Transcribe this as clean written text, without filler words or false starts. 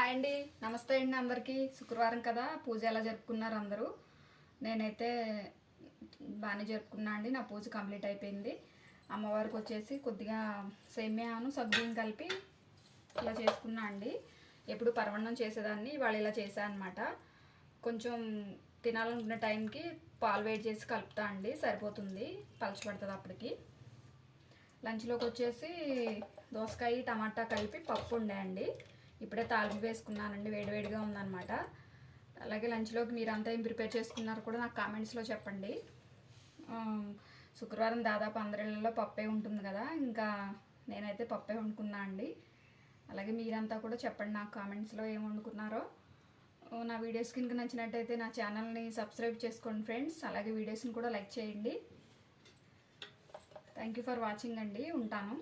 Hi అండి, నమస్తే అండి అందరికీ. శుక్రవారం కదా, పూజ ఎలా జరుపుకున్నారు అందరూ? నేనైతే బాగానే జరుపుకున్నా అండి. నా పూజ కంప్లీట్ అయిపోయింది. అమ్మవారికి వచ్చేసి కొద్దిగా సేమ్యాను సగ్గుబియ్యం కలిపి ఇలా చేసుకున్నా అండి. ఎప్పుడు పరమాన్నం చేసేదాన్ని, వాళ్ళు ఇలా చేసా అనమాట. కొంచెం తినాలనుకున్న టైంకి పాలు వేడి చేసి కలుపుతా అండి, సరిపోతుంది, పలచబడుతుంది అప్పటికి. లంచ్లోకి వచ్చేసి దోసకాయ టమాటా కలిపి పప్పు ఉండే అండి. ఇప్పుడే తాలింపు వేసుకున్నానండి, వేడివేడిగా ఉందన్నమాట. అలాగే లంచ్లోకి మీరంతా ఏం ప్రిపేర్ చేసుకున్నారో కూడా నాకు కామెంట్స్లో చెప్పండి. శుక్రవారం దాదాపు అందరిళ్ళలో పప్పే ఉంటుంది కదా, ఇంకా నేనైతే పప్పే వండుకున్నా అండి. అలాగే మీరంతా కూడా చెప్పండి నాకు కామెంట్స్లో ఏం వండుకున్నారో. నా వీడియోస్ కనుక నచ్చినట్టయితే నా ఛానల్ని సబ్స్క్రైబ్ చేసుకోండి ఫ్రెండ్స్. అలాగే వీడియోస్ని కూడా లైక్ చేయండి. థ్యాంక్ యూ ఫర్ వాచింగ్ అండి. ఉంటాను.